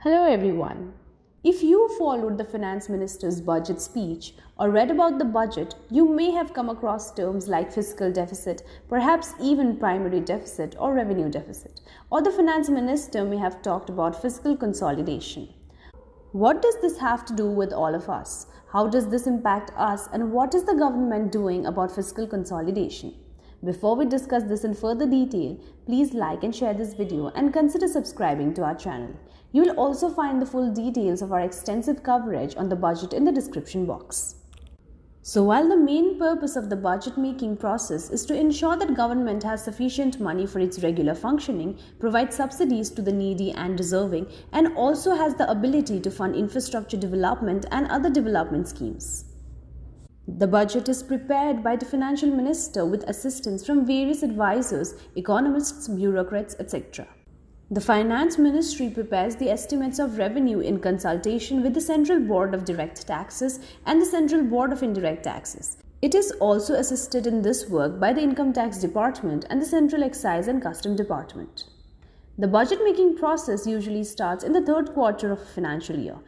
Hello everyone. If you followed the finance minister's budget speech or read about the budget, you may have come across terms like fiscal deficit, perhaps even primary deficit or revenue deficit, or the finance minister may have talked about fiscal consolidation. What does this have to do with all of us? How does this impact us, and what is the government doing about fiscal consolidation? Before we discuss this in further detail, please like and share this video and consider subscribing to our channel. You will also find the full details of our extensive coverage on the budget in the description box. So while the main purpose of the budget making process is to ensure that government has sufficient money for its regular functioning, provide subsidies to the needy and deserving, and also has the ability to fund infrastructure development and other development schemes. The budget is prepared by the financial minister with assistance from various advisors, economists, bureaucrats, etc. The finance ministry prepares the estimates of revenue in consultation with the Central Board of Direct Taxes and the Central Board of Indirect Taxes. It is also assisted in this work by the Income Tax Department and the Central Excise and Custom Department. The budget making process usually starts in the third quarter of a financial year,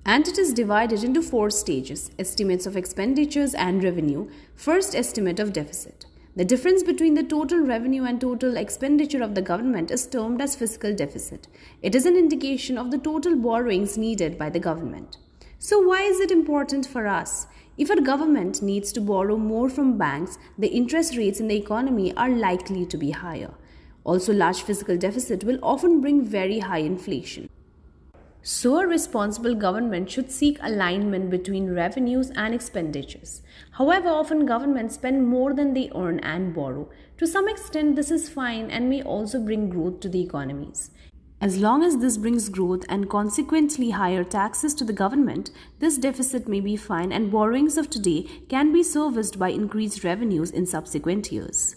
and it is divided into 4 stages: estimates of expenditures and revenue, first estimate of deficit. The difference between the total revenue and total expenditure of the government is termed as fiscal deficit. It is an indication of the total borrowings needed by the government. So why is it important for us? If a government needs to borrow more from banks, the interest rates in the economy are likely to be higher. Also, large fiscal deficit will often bring very high inflation. So a responsible government should seek alignment between revenues and expenditures. However, often governments spend more than they earn and borrow. To some extent, this is fine and may also bring growth to the economies. As long as this brings growth and consequently higher taxes to the government, this deficit may be fine and borrowings of today can be serviced by increased revenues in subsequent years.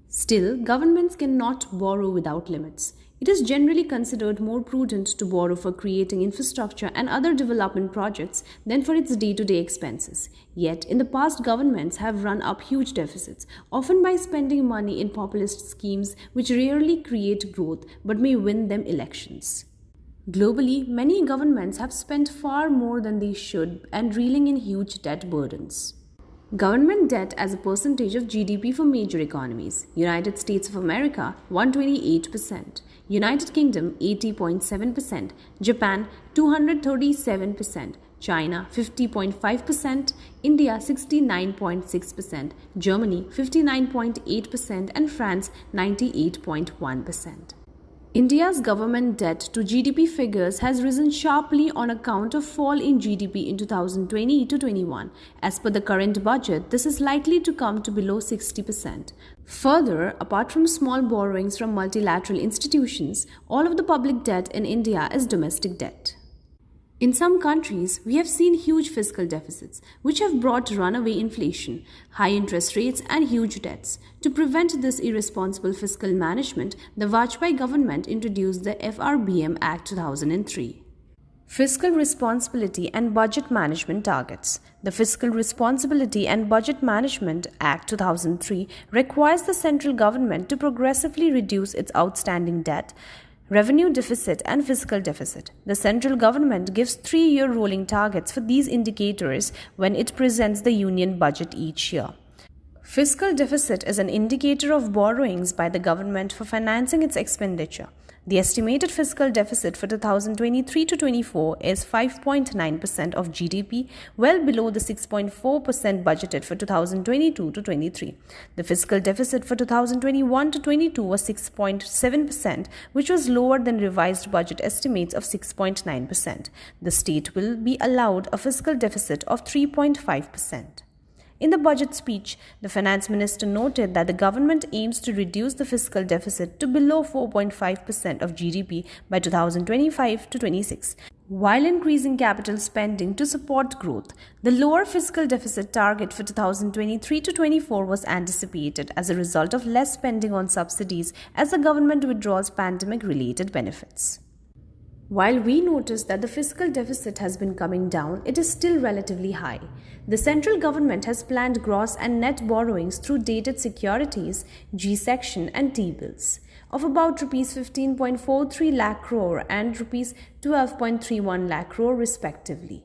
Still, governments cannot borrow without limits. It is generally considered more prudent to borrow for creating infrastructure and other development projects than for its day-to-day expenses. Yet, in the past, governments have run up huge deficits, often by spending money in populist schemes which rarely create growth but may win them elections. Globally, many governments have spent far more than they should and reeling in huge debt burdens. Government debt as a percentage of GDP for major economies: United States of America 128%, United Kingdom 80.7%, Japan 237%, China 50.5%, India 69.6%, Germany 59.8%, and France 98.1%. India's government debt to GDP figures has risen sharply on account of fall in GDP in 2020 to 21. As per the current budget, this is likely to come to below 60%. Further, apart from small borrowings from multilateral institutions, all of the public debt in India is domestic debt. In some countries, we have seen huge fiscal deficits, which have brought runaway inflation, high interest rates, and huge debts. To prevent this irresponsible fiscal management, the Vajpayee government introduced the FRBM Act 2003. Fiscal Responsibility and Budget Management Targets. The Fiscal Responsibility and Budget Management Act 2003 requires the central government to progressively reduce its outstanding debt, revenue deficit, and fiscal deficit. The central government gives 3-year rolling targets for these indicators when it presents the union budget each year. Fiscal deficit is an indicator of borrowings by the government for financing its expenditure. The estimated fiscal deficit for 2023 to 24 is 5.9% of GDP, well below the 6.4% budgeted for 2022 to 23. The fiscal deficit for 2021 to 22 was 6.7%, which was lower than revised budget estimates of 6.9%. The state will be allowed a fiscal deficit of 3.5%. In the budget speech, the finance minister noted that the government aims to reduce the fiscal deficit to below 4.5% of GDP by 2025 to 26, while increasing capital spending to support growth. The lower fiscal deficit target for 2023 to 24 was anticipated as a result of less spending on subsidies as the government withdraws pandemic-related benefits. While we notice that the fiscal deficit has been coming down, it is still relatively high. The central government has planned gross and net borrowings through dated securities, G-section and T-bills of about rupees 15.43 lakh crore and rupees 12.31 lakh crore respectively.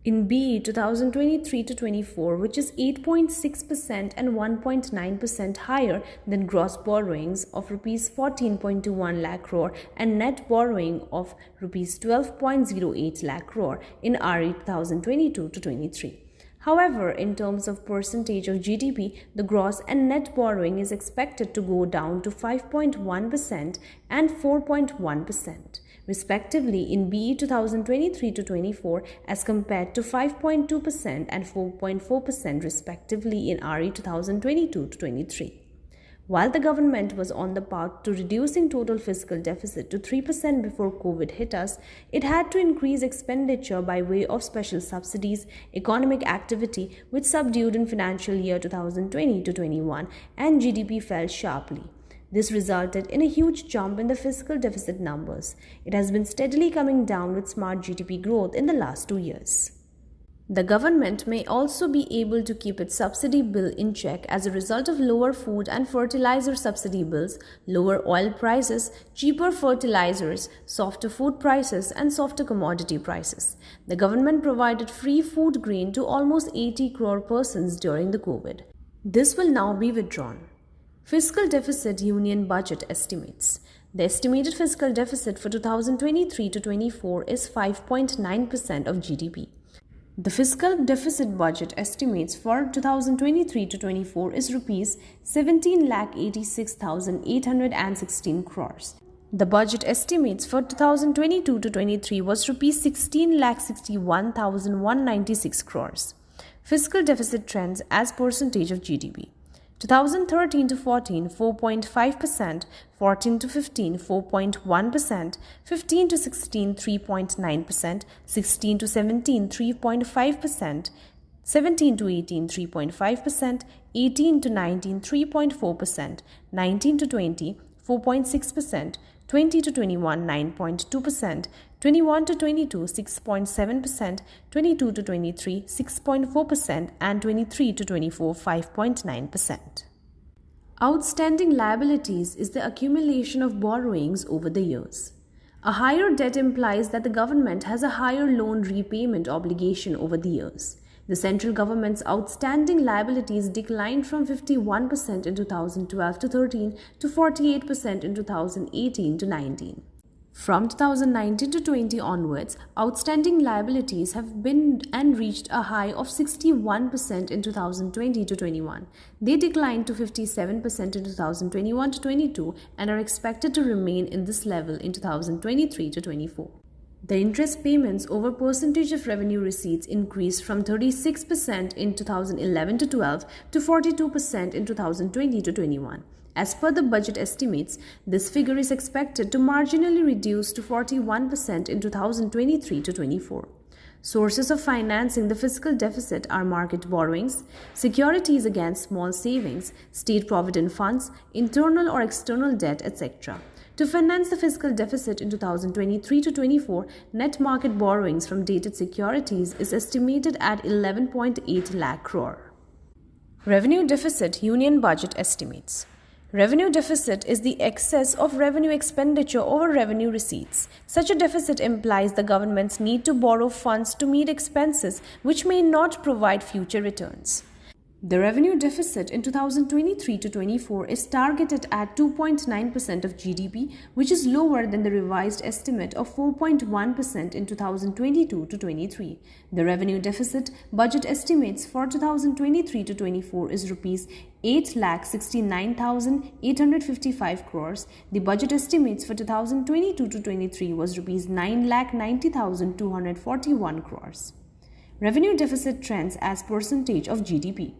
In BE 2023-24, which is 8.6% and 1.9% higher than gross borrowings of rupees 14.21 lakh crore and net borrowing of rupees 12.08 lakh crore in RE 2022-23. However, in terms of percentage of GDP, the gross and net borrowing is expected to go down to 5.1% and 4.1%. respectively in BE 2023-24 as compared to 5.2% and 4.4% respectively in RE 2022-23. While the government was on the path to reducing total fiscal deficit to 3% before COVID hit us, it had to increase expenditure by way of special subsidies, economic activity which subdued in financial year 2020-21 and GDP fell sharply. This resulted in a huge jump in the fiscal deficit numbers. It has been steadily coming down with smart GDP growth in the last 2 years. The government may also be able to keep its subsidy bill in check as a result of lower food and fertilizer subsidy bills, lower oil prices, cheaper fertilizers, softer food prices, and softer commodity prices. The government provided free food grain to almost 80 crore persons during the COVID. This will now be withdrawn. Fiscal Deficit Union Budget Estimates. The estimated fiscal deficit for 2023-24 is 5.9% of GDP. The Fiscal Deficit Budget estimates for 2023-24 is rupees 17,86,816 crores. The budget estimates for 2022-23 was rupees 16,61,196 crores. Fiscal deficit trends as percentage of GDP. 2013-14, 4.5%, 14-15, 4.1%, 15-16, 3.9%, 16-17, 3.5%, 17-18, 3.5%, 18-19, 3.4%, 19-20, 4.6%, 20-21, 9.2%, 21-22, 6.7%, 22-23, 6.4%, and 23-24, 5.9%. Outstanding liabilities is the accumulation of borrowings over the years. A higher debt implies that the government has a higher loan repayment obligation over the years. The central government's outstanding liabilities declined from 51% in 2012-13 to 48% in 2018-19. From 2019-20 onwards, outstanding liabilities have been and reached a high of 61% in 2020-21. They declined to 57% in 2021-22 and are expected to remain in this level in 2023-24. The interest payments over percentage of revenue receipts increased from 36% in 2011-12 to 42% in 2020-21. As per the budget estimates, this figure is expected to marginally reduce to 41% in 2023-24. Sources of financing the fiscal deficit are market borrowings, securities against small savings, state provident funds, internal or external debt, etc. To finance the fiscal deficit in 2023-24, net market borrowings from dated securities is estimated at 11.8 lakh crore. Revenue Deficit Union Budget Estimates. Revenue deficit is the excess of revenue expenditure over revenue receipts. Such a deficit implies the government's need to borrow funds to meet expenses which may not provide future returns. The revenue deficit in 2023-24 is targeted at 2.9% of GDP, which is lower than the revised estimate of 4.1% in 2022-23. The revenue deficit budget estimates for 2023-24 is rupees 8,69,855 crores. The budget estimates for 2022-23 was rupees 9,90,241 crores. Revenue deficit trends as percentage of GDP.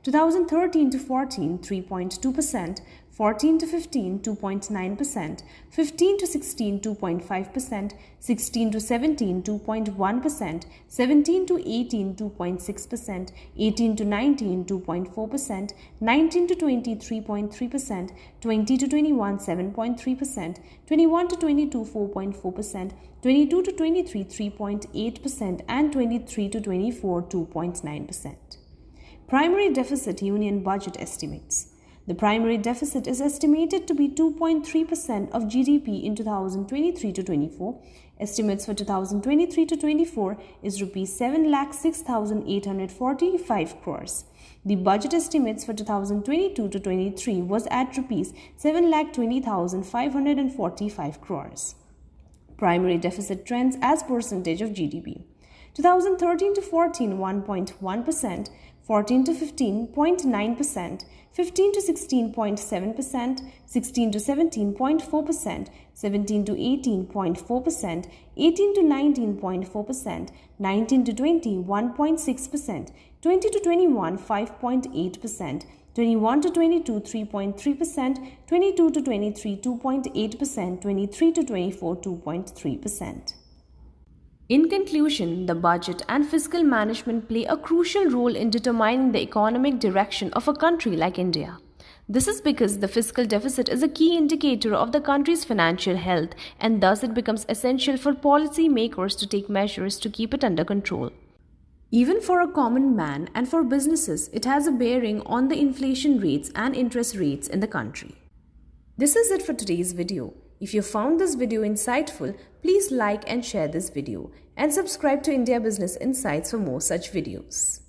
2013-14, 3.2%, 14-15, 2.9%, 15-16, 2.5%, 16-17, 2.1%, 17-18, 2.6%, 18-19, 2.4%, 19-20, 3.3%, 20-21, 7.3%, 21-22, 4.4%, 22-23, 3.8%, and 23-24, 2.9%. Primary Deficit Union Budget Estimates. The primary deficit is estimated to be 2.3% of GDP in 2023-24. Estimates for 2023-24 is Rs 7,06,845 crores. The budget estimates for 2022-23 was at Rs 7,20,545 crores. Primary deficit trends as percentage of GDP. 2013-14 1.1%, 14-15 0.9%, 15-16 0.7%, 16-17 0.4%, 17-18 0.4%, 18-19 0.4%, 19-20 1.6%, 20-21 5.8%, 21-22 3.3%, 22-23 2.8%, 23-24 2.3%. In conclusion, the budget and fiscal management play a crucial role in determining the economic direction of a country like India. This is because the fiscal deficit is a key indicator of the country's financial health, and thus it becomes essential for policy makers to take measures to keep it under control. Even for a common man and for businesses, it has a bearing on the inflation rates and interest rates in the country. This is it for today's video. If you found this video insightful, please like and share this video and subscribe to India Business Insights for more such videos.